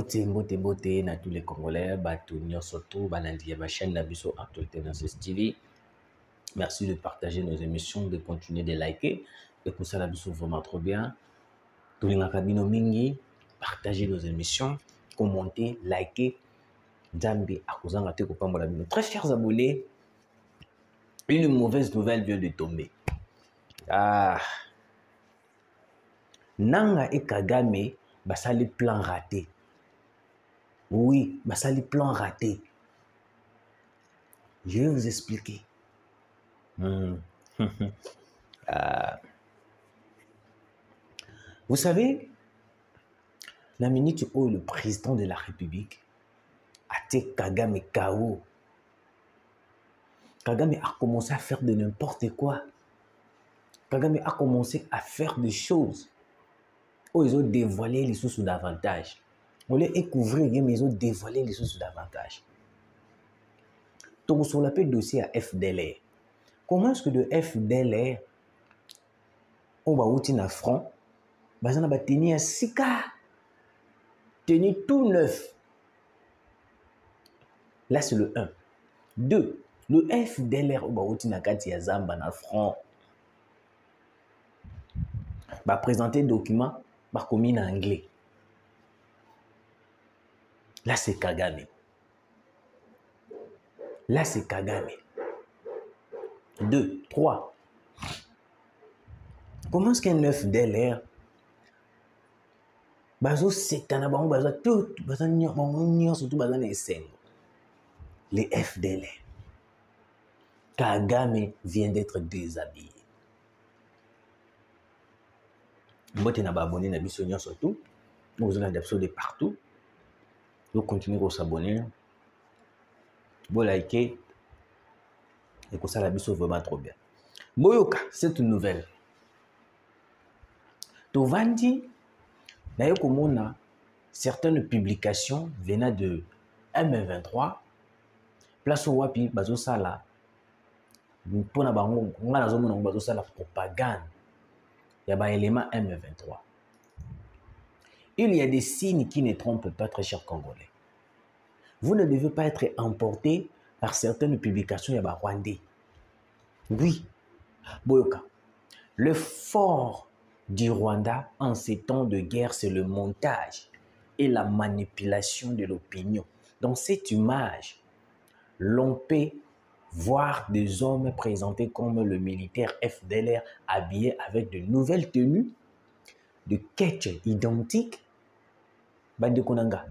Mbote, na tous les Congolais, surtout, ma chaîne Nabiso Actualité dans ce TV. Merci de partager nos émissions, de continuer de liker. Et pour ça, Nabiso vraiment trop bien. Tous les Nakabino Mingi, partagez nos émissions, commentez, likez. Zambi, Akuzanga Teko Pambolabino. Très chers abonnés, une mauvaise nouvelle vient de tomber. Nanga et Kagame, ça les plans ratés. Oui, ça les plans ratés. Je vais vous expliquer. Vous savez, la minute où le président de la République a été Kagame KO, Kagame a commencé à faire de n'importe quoi. Kagame a commencé à faire des choses où ils ont dévoilé les choses davantage. On les découvrir, mais ils ont dévoilé les choses davantage. Donc, sur l'appel dossier à FDLR, comment est-ce que de FDLR, on va outil à front, on va tenir un sika, tenir tout neuf. Là, c'est le 1. 2. Le FDLR, on va outil à Katia Zamba na front. Va présenter document, va commis en anglais. Là, c'est Kagame. Là, c'est Kagame. 2. 3. Comment est-ce qu'un FDLR les FDLR. Kagame vient d'être déshabillé. Moi, je suis abonné à Bissonnion surtout. Vous avez des partout. Vous continuez à s'abonner. Vous likez. Et que ça, la Bissonnion vraiment trop bien. Boyoka, c'est une nouvelle. Tovandi, d'ailleurs, comme on a certaines publications venant de M23, place au wapi, bazo sala, pour na bango, on a zone bazo sala propagande. Il y a un élément M23. Il y a des signes qui ne trompent pas, très chers Congolais. Vous ne devez pas être emporté par certaines publications, il y a Rwandais. Oui, Boyoka. Le fort du Rwanda en ces temps de guerre, c'est le montage et la manipulation de l'opinion. Dans cette image, l'on peut voir des hommes présentés comme le militaire FDLR habillés avec de nouvelles tenues, de ketch identiques. Bande Konanga.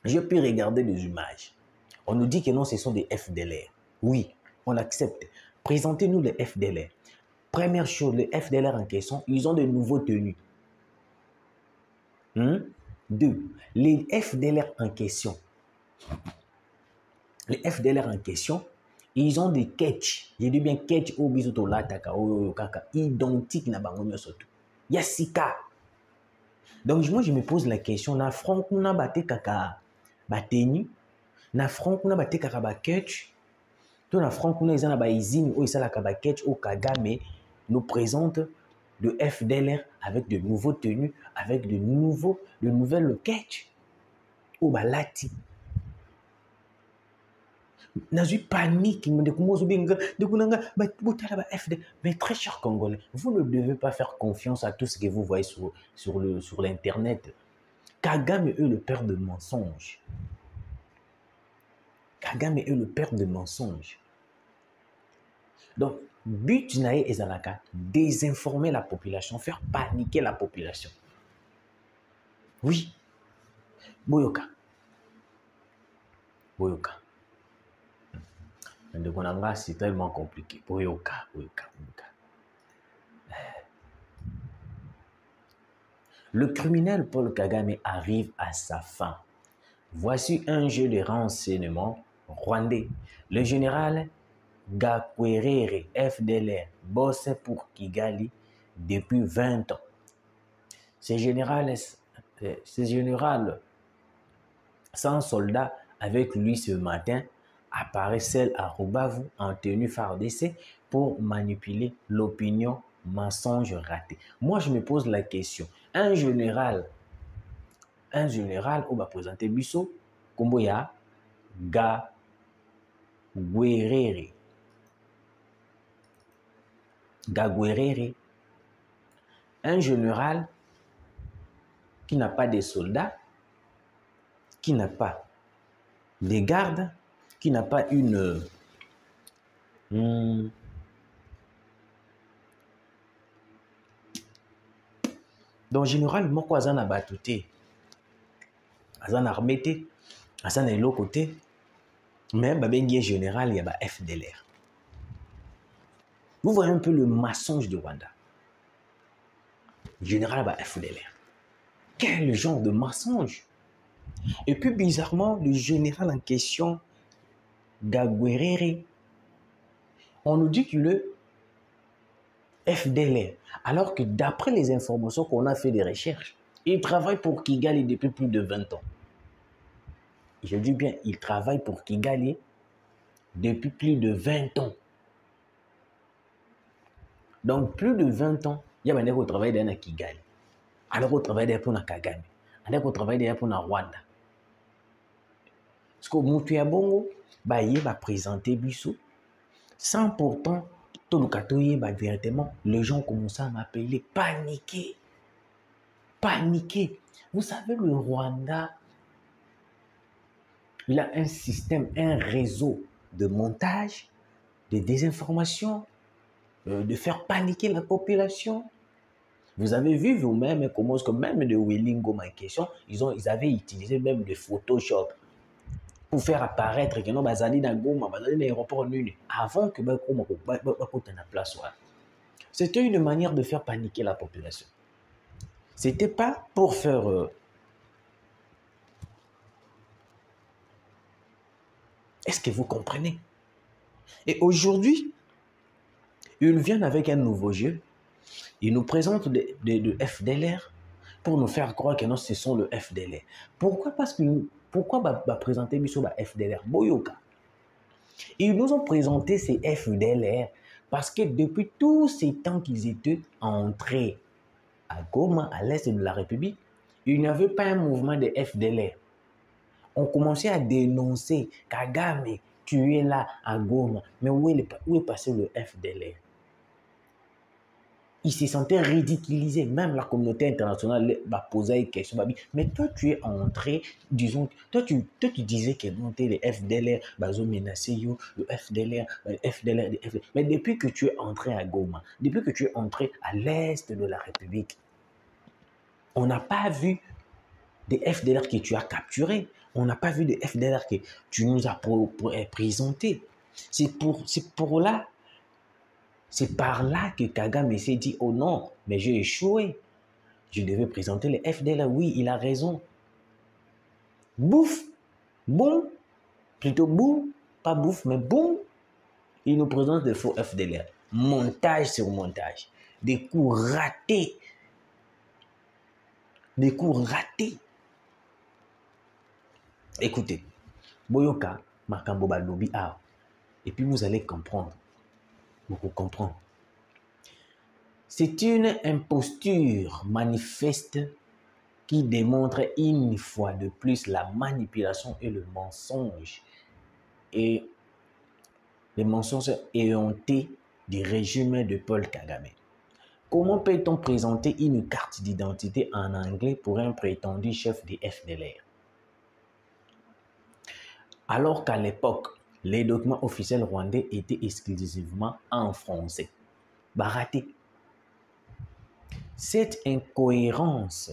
Je peux regarder les images. On nous dit que non, ce sont des FDLR. Oui, on accepte. Présentez-nous les FDLR. Première chose, les FDLR en question, ils ont de nouveaux tenues. 2. Les FDLR en question. Les FDLR en question, ils ont des ketch. Je dis bien ketch au bisoto lataka au kaka identique na bango surtout. Yassika. Donc moi je me pose la question, na front kuna bate kaka bateni, na front kuna bate kaka ba ketch, to na front kuna izana ba izini o isala kaba ketch au Kagame nous présente de FDLR avec de nouveaux tenues, avec de nouvelles ketch au balati. Nazu panique, mais très cher Congolais, vous ne devez pas faire confiance à tout ce que vous voyez sur l'internet. Kagame est le père de mensonges. Kagame est le père de mensonges. Donc, but nae ezalaka, désinformer la population, faire paniquer la population. Oui. Boyoka. Boyoka. C'est tellement compliqué. Boyoka. Le criminel Paul Kagame arrive à sa fin. Voici un jeu de renseignement rwandais. Le général Gakwerere, FDLR, bosse pour Kigali depuis 20 ans. Ce général sans soldat avec lui ce matin apparaît seul à Rubavu en tenue FARDC pour manipuler l'opinion, mensonge raté. Moi, je me pose la question. Un général un général qui va présenter Bisso, comme il y a Gagwerere. Gagwerere, un général qui n'a pas de soldats, qui n'a pas de gardes, qui n'a pas une donc général moko aza na bato te, aza na armée te, aza na eloko te, mais babengi général ya ba FDLR. Vous voyez un peu le mensonge du Rwanda. Général ba FDLR. Quel genre de mensonge! Et puis bizarrement, le général en question, Gagwerere, on nous dit qu'il est FDLR, alors que d'après les informations qu'on a fait des recherches, il travaille pour Kigali depuis plus de 20 ans. Je dis bien, il travaille pour Kigali depuis plus de 20 ans. Donc, plus de 20 ans, il y a un qui travaille dans Kigali. Alors, on travaille pour Kagame. On travaille pour Rwanda. Parce que Moutou Bongo, il va présenter Bissou sans pourtant, tout le katoye, véritablement, les gens commencent à m'appeler paniqué. Paniqué. Vous savez, le Rwanda, il a un système, un réseau de montage, de désinformation, de faire paniquer la population. Vous avez vu vous-même comment même de Welingo, ma question, ils avaient utilisé même le Photoshop pour faire apparaître que non, bazali na Goma, bazali na aéroport nul, avant que Bakoma na place. C'était une manière de faire paniquer la population. C'était pas pour faire Est-ce que vous comprenez? Et aujourd'hui, ils viennent avec un nouveau jeu. Ils nous présentent de FDLR pour nous faire croire que non, ce sont le FDLR. Pourquoi? Parce que pourquoi présenter Bissou FDLR? Boyoka. Ils nous ont présenté ces FDLR parce que depuis tous ces temps qu'ils étaient entrés à Goma, à l'est de la République, il n'y avait pas un mouvement de FDLR. On commençait à dénoncer Kagame, tu es là à Goma. Mais où est passé le FDLR? Ils se sentaient ridiculisés. Même la communauté internationale va poser une question. Mais toi, tu es entré, disons, toi, tu disais que les FDLR, ils ont menacé le FDLR, FDLR. Mais depuis que tu es entré à Goma, depuis que tu es entré à l'est de la République, on n'a pas vu des FDLR que tu as capturés. On n'a pas vu des FDLR que tu nous as présentés. C'est par là que Kagame s'est dit, oh non, mais j'ai échoué. Je devais présenter les FDLR. Oui, il a raison. Bouf, boum, plutôt boum, pas bouf, mais boum. Il nous présente des faux FDLR. Montage sur montage. Des coups ratés. Des coups ratés. Écoutez, Boyoka, Makambo Balobi, et puis vous allez comprendre. Beaucoup comprendre. C'est une imposture manifeste qui démontre une fois de plus la manipulation et le mensonge et les mensonges éhontés du régime de Paul Kagame. Comment peut-on présenter une carte d'identité en anglais pour un prétendu chef des FDLR? Alors qu'à l'époque, les documents officiels rwandais étaient exclusivement en français. Baraté. Cette incohérence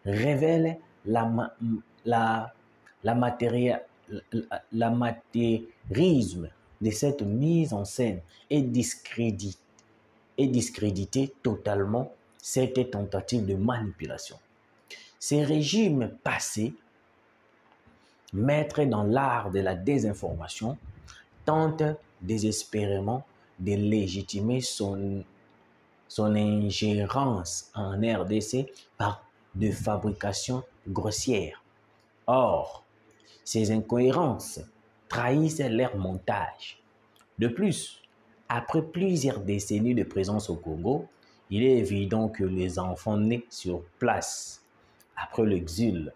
révèle l'amateurisme de cette mise en scène et discréditer totalement cette tentative de manipulation. Ces régimes passés, maîtres dans l'art de la désinformation, tentent désespérément de légitimer son ingérence en RDC par de fabrication grossière. Or, ces incohérences trahissent leur montage. De plus, après plusieurs décennies de présence au Congo, il est évident que les enfants nés sur place après l'exil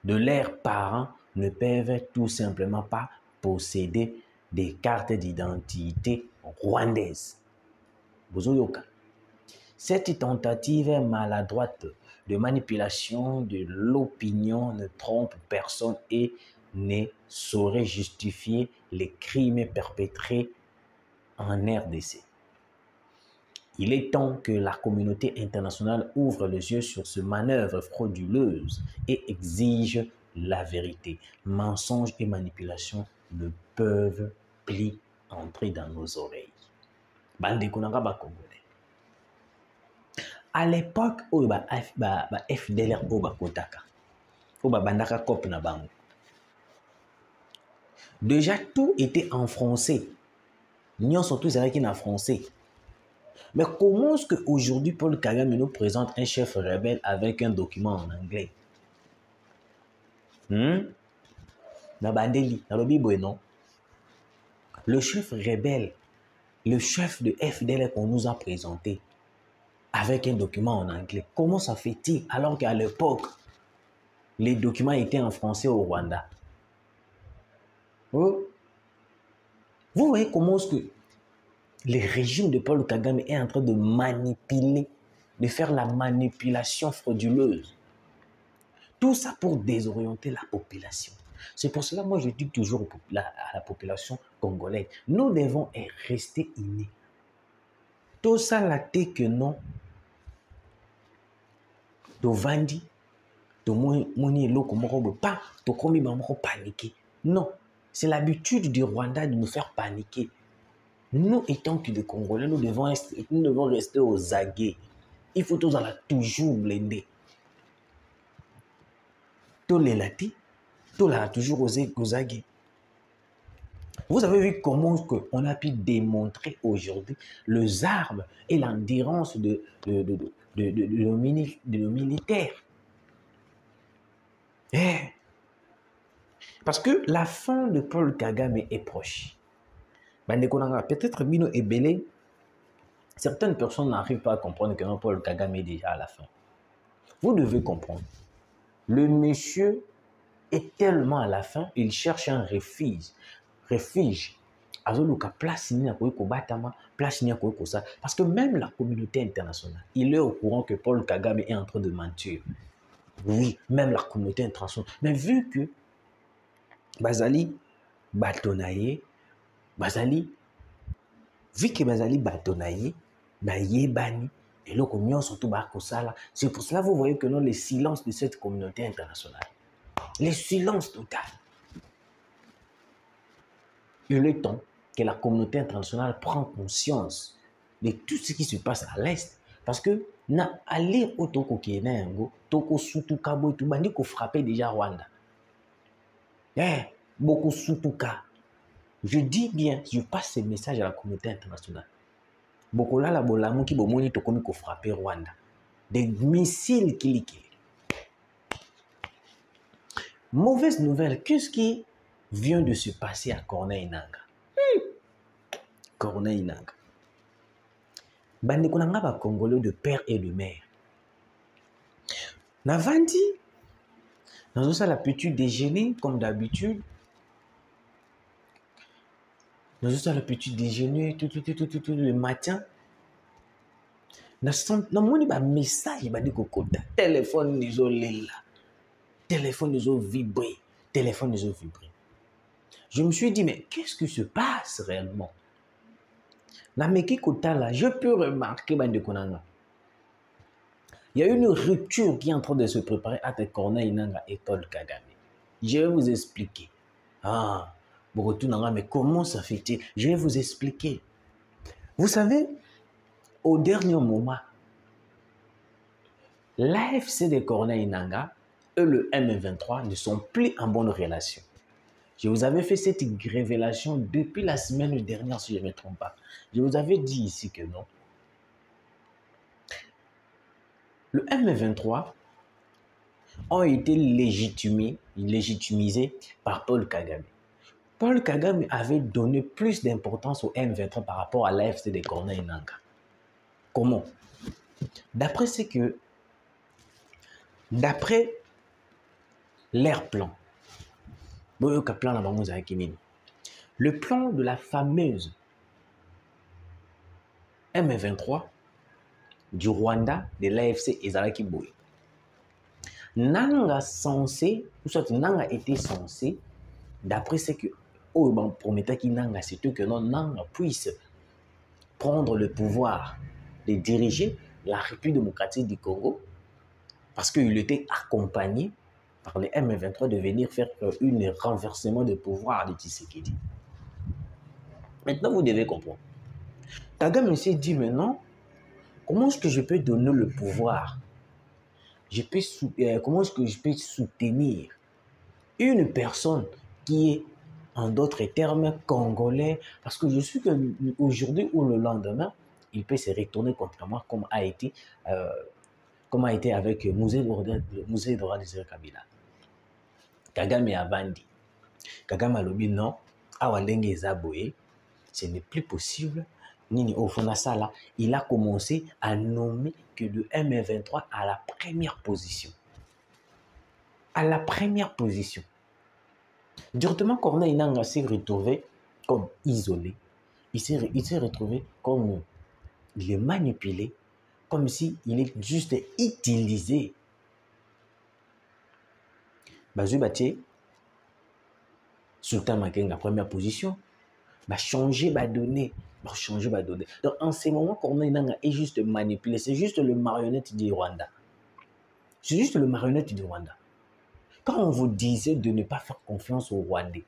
de leurs parents ne peuvent tout simplement pas posséder des cartes d'identité rwandaises. Bozoyoka. Cette tentative maladroite de manipulation de l'opinion ne trompe personne et ne saurait justifier les crimes perpétrés en RDC. Il est temps que la communauté internationale ouvre les yeux sur ce manœuvre frauduleuse et exige la vérité. Mensonges et manipulations ne peuvent plus entrer dans nos oreilles. À l'époque où FDLR bandaka cop na bango. Déjà tout était en français. Nous sommes tous en français. Mais comment est-ce qu'aujourd'hui Paul Kagame nous présente un chef rebelle avec un document en anglais? Na bandeli, na lobibo non. Le chef rebelle, le chef de FDL qu'on nous a présenté avec un document en anglais. Comment ça fait-il alors qu'à l'époque, les documents étaient en français au Rwanda? Vous voyez comment est-ce que le régime de Paul Kagame est en train de manipuler, de faire la manipulation frauduleuse. Tout ça pour désorienter la population. C'est pour cela que moi je dis toujours à la population congolaise, nous devons rester innés. Tout ça la té que non, to vandi, to moni loko moko pas, to komi ba moko paniquer. Non, c'est l'habitude du Rwanda de nous faire paniquer. Nous étant que des Congolais, nous devons rester aux aguets. Il faut toujours blender. Tous les latis, tous là toujours aux aguets. Vous avez vu comment on a pu démontrer aujourd'hui les armes et l'endurance de nos militaires. Parce que la fin de Paul Kagame est proche. Peut-être Bino est belé. Certaines personnes n'arrivent pas à comprendre que Paul Kagame est déjà à la fin. Vous devez comprendre. Le monsieur est tellement à la fin, il cherche un refuge. Parce que même la communauté internationale, il est au courant que Paul Kagame est en train de mentir. Oui, même la communauté internationale. Mais vu que Bazali Batonaye, vu que Bazali Batonaye, Yebani, et le communion surtout Bakosala, c'est pour cela que vous voyez que non, le silence de cette communauté internationale, le silence total. Il est temps que la communauté internationale prenne conscience de tout ce qui se passe à l'Est. Parce que, na aller au Toko Kienengo, Toko Sutuka Boitu, bandi ko frappé déjà Rwanda. Beaucoup Sutuka. Je dis bien, je passe ce message à la communauté internationale. Beaucoup là, la bolamu qui bomoni tokomi ko frappé Rwanda. Des missiles qui. Mauvaise nouvelle, qu'est-ce qui vient de se passer à Corneille Nangaa? Corneille Nangaa. Bandeko nanga ba Congolais de père et de mère. Navandi, dans ça la petit déjeuner comme d'habitude. Dans ça le petit déjeuner tout le matin. Na moni ba message ba di kokota. Téléphone isolé là. Téléphone vibré. Téléphone vibré. Je me suis dit, mais qu'est-ce qui se passe réellement? La Meki Kota là, je peux remarquer, il y a une rupture qui est en train de se préparer entre Corneille Nangaa et Paul Kagame. Je vais vous expliquer. Mais comment ça fait-il? Je vais vous expliquer. Vous savez, au dernier moment, l'AFC de Corneille Nangaa et le M23 ne sont plus en bonne relation. Je vous avais fait cette révélation depuis la semaine dernière, si je ne me trompe pas. Je vous avais dit ici que non. Le M23 ont été légitimisés par Paul Kagame. Paul Kagame avait donné plus d'importance au M23 par rapport à l'AFC de Corneille Nangaa. Comment? D'après leur plan. Le plan de la fameuse M23 du Rwanda, de l'AFC Ezalaki Boy. Nanga censé, ou soit Nanga était censé, d'après ce que Oban promettait qu'il Nanga, c'est que non, Nanga puisse prendre le pouvoir de diriger la République démocratique du Congo, parce qu'il était accompagné par les M23 de venir faire un renversement de pouvoir de Tshisekedi. Maintenant, vous devez comprendre. Kagame s'est dit maintenant, comment est-ce que je peux donner le pouvoir? Comment est-ce que je peux soutenir une personne qui est, en d'autres termes, congolais? Parce que je suis qu'aujourd'hui ou le lendemain, il peut se retourner contre moi comme a été avec Musée Dora de Kabila. Kagame a bandi. Kagame a lobi non, awalenge ezaboye, ce n'est plus possible. Nini Ofonasala, il a commencé à nommer que le M23 à la première position. À la première position. Directement, Corneille Nangaa s'est retrouvé comme isolé. Il s'est retrouvé comme il est manipulé, comme s'il est juste utilisé. Bazou Baté, Sultan Makenga, première position, va changer, va donner. Donc, en ce moment, Corneille Nangaa est juste manipulé. C'est juste le marionnette du Rwanda. C'est juste le marionnette du Rwanda. Quand on vous disait de ne pas faire confiance aux Rwandais,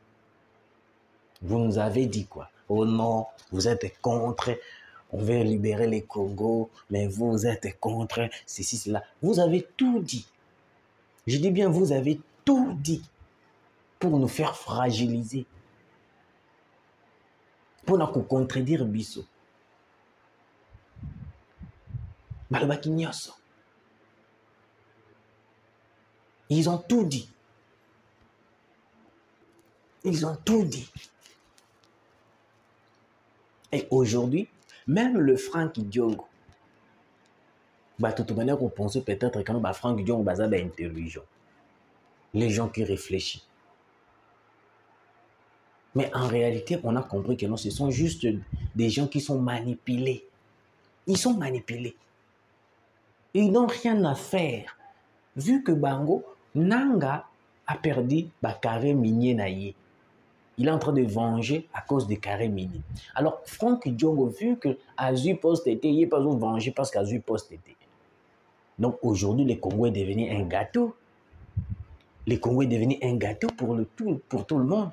vous nous avez dit quoi? Oh non, vous êtes contre, on veut libérer les Congo, mais vous êtes contre ceci, cela. Vous avez tout dit. Je dis bien, vous avez tout dit pour nous faire fragiliser. Pour nous contredire Bisso. Balobaki Nyoso. Ils ont tout dit. Ils ont tout dit. Et aujourd'hui, même le Franck Diongo, toute manière qu'on pensait peut-être que Franck Diongo est intelligent. Les gens qui réfléchissent. Mais en réalité, on a compris que non, ce sont juste des gens qui sont manipulés. Ils sont manipulés. Ils n'ont rien à faire. Vu que Bango, Nanga a perdu carré minier naïe. Il est en train de venger à cause des carrés miniers. Alors, Franck Diongo, vu que Azui Post était, il n'est pas vengé parce qu'Azui Post était. Donc aujourd'hui, le Congo est devenu un gâteau. Le Congo est devenu un gâteau pour tout le monde.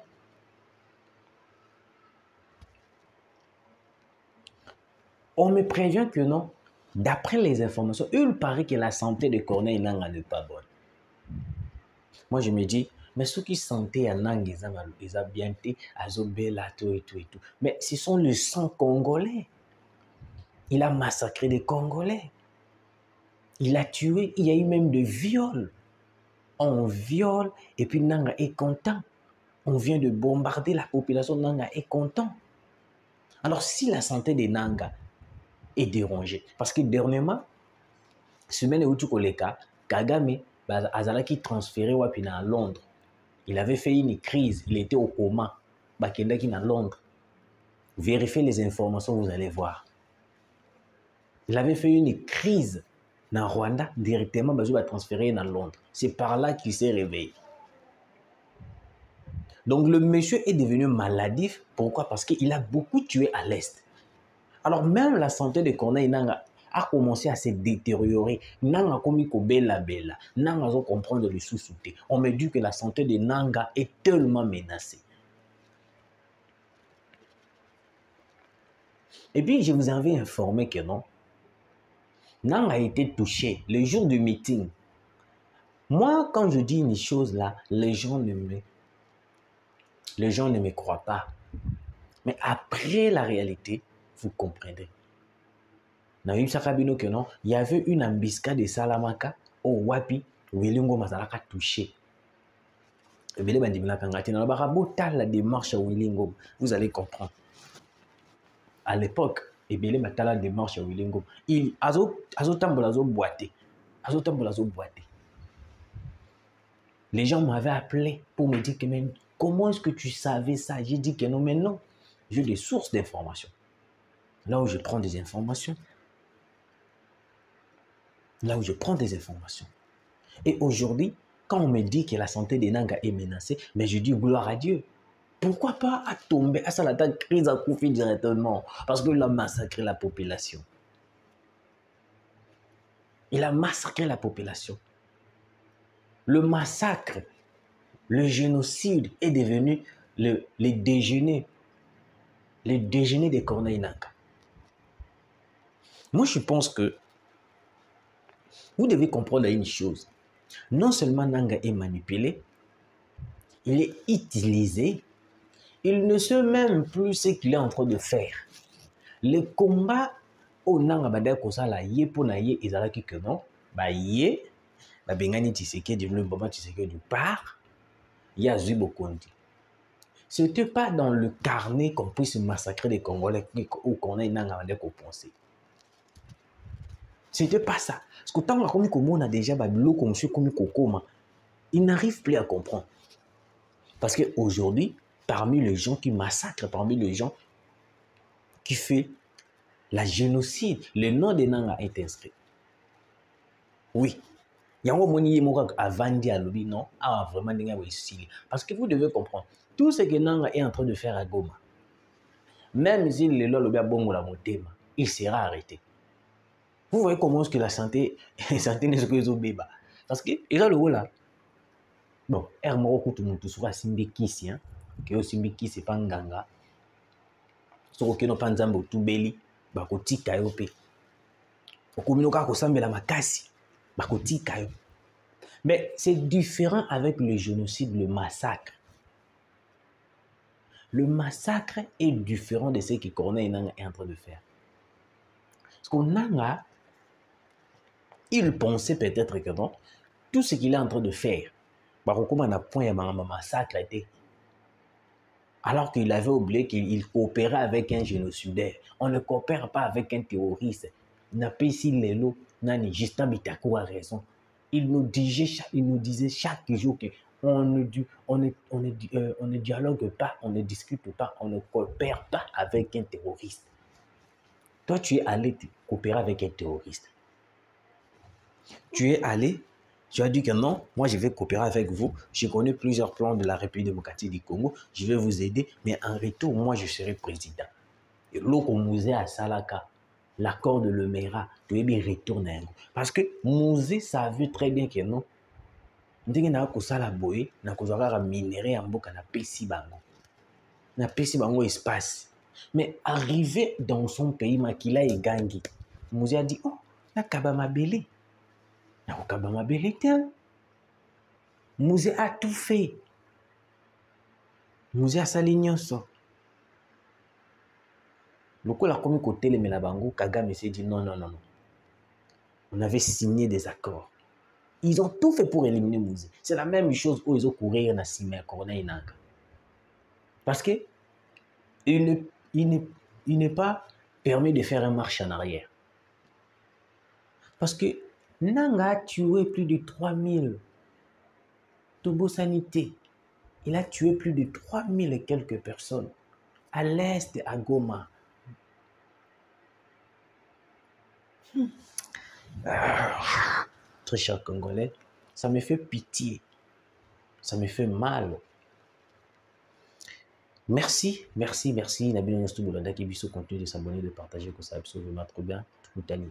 On me prévient que non. D'après les informations, il paraît que la santé de Corneille Nangaa n'est pas bonne. Moi, je me dis, mais ceux qui santé à Nangaa, ils ont bien été, Azobela, tout et tout et tout. Mais ce sont les 100 Congolais. Il a massacré des Congolais. Il a tué, il y a eu même des viols. On viole et puis Nangaa est content. On vient de bombarder la population, Nangaa est content. Alors, si la santé de Nangaa est dérangée, parce que dernièrement, semaine où tu connais Kagame, Azalaki transféré à Londres. Il avait fait une crise, il était au coma. Bakendaki à Londres. Vérifiez les informations, vous allez voir. Il avait fait une crise dans Rwanda, directement, Bazou va transférer dans Londres. C'est par là qu'il s'est réveillé. Donc le monsieur est devenu maladif. Pourquoi? Parce qu'il a beaucoup tué à l'Est. Alors même la santé de Corneille Nangaa a commencé à se détériorer. Nangaa comme bella. Nangaa a comprendre le sous-souté. On me dit que la santé de Nangaa est tellement menacée. Et puis je vous avais informé que non. Nangaa a été touché le jour du meeting. Moi, quand je dis une chose là, les gens ne me croient pas. Mais après la réalité, vous comprendrez. Il y avait une embuscade de Salamaka au Wapi, où Willingo Mazalaka touché. La démarche à Willingo, vous allez comprendre. À l'époque, la démarche à Willingo, il a boité. Les gens m'avaient appelé pour me dire que mais comment est-ce que tu savais ça? J'ai dit que non, mais non. J'ai des sources d'informations. Là où je prends des informations. Là où je prends des informations. Et aujourd'hui, quand on me dit que la santé des Nanga est menacée, mais je dis gloire à Dieu. Pourquoi pas à tomber à ça la crise à Koufi directement? Parce qu'il a massacré la population. Il a massacré la population. Le massacre, le génocide est devenu les déjeuners des Corneilles Nanga. Moi, je pense que vous devez comprendre une chose. Non seulement Nanga est manipulé, il est utilisé, il ne sait même plus ce qu'il est en train de faire. Les combats au Nanga Badai Kosala, yé pour naïe, ils allaient que non, bah yé, bah bengani Tshisekedi, le Baba Tshisekedi du part, il y a Zubo Kondi. Ce n'était pas dans le carnet qu'on puisse massacrer les Congolais ou qu'on ait Nanga Badai qu'on pensait. Ce n'était pas ça. Parce que tant qu'on a déjà Babilo comme monsieur comme Kokoma, il n'arrive plus à comprendre. Parce qu'aujourd'hui, parmi les gens qui massacrent, parmi les gens qui font la génocide, le nom de Nanga est inscrit. Oui. Il y a un moment où avant de dire non, vraiment, parce que vous devez comprendre, tout ce que Nanga est en train de faire à Goma, même s'il est là, il sera arrêté. Vous voyez comment est-ce que la santé n'est pas béba. Parce que, il y a le haut là. Bon, Hermoro tout le monde souvent simbi kisi, hein, que simbi kisi pas nganga. So que no panzambo tout beli, ba ko tika yo pe. Okominoka ko sambela makasi, ba ko tika yo. Mais c'est différent avec le génocide, le massacre. Le massacre est différent de ce que Corneille Nanga est en train de faire. Parce que Nanga, il pensait peut-être que non, tout ce qu'il est en train de faire, massacre était. Alors qu'il avait oublié qu'il coopérait avec un génocidaire. On ne coopère pas avec un terroriste. Napesi Lelo, Nani, Justin Bitakou a raison. Il nous disait chaque jour qu'on ne dialogue pas, on ne discute pas, on ne coopère pas avec un terroriste. Toi, tu es allé coopérer avec un terroriste. Tu es allé, tu as dit que non, moi je vais coopérer avec vous. Je connais plusieurs plans de la République démocratique du Congo. Je vais vous aider, mais en retour, moi je serai président. Et l'autre musée à Salaka, l'accord de Lemera, tu es bien retourné. Parce que musée savait très bien que non. Ndenge na ko sala boye, na ko zaka minerai en boka na pesi bango. Na pesi bango espace. Mais arrivé dans son pays, Makila et Gangi, musée a dit, oh, na kabama belé. Musée a tout fait. Musée a saligné ça. Le coup, la commis côté les Melabango, Kagame s'est dit non. On avait signé des accords. Ils ont tout fait pour éliminer Musée. C'est la même chose où ils ont couru dans Simé, Corneille Nanga. Parce que il n'est pas permis de faire une marche en arrière. Parce que Nanga a tué plus de 3000 Tobo Sanité. Il a tué plus de 3000 et quelques personnes à l'est à Goma. Très cher Congolais, ça me fait pitié. Ça me fait mal. Merci. Nabino Nostou Bolanda qui biso continue de s'abonner, de partager, que ça absolument trop bien. Tout le temps,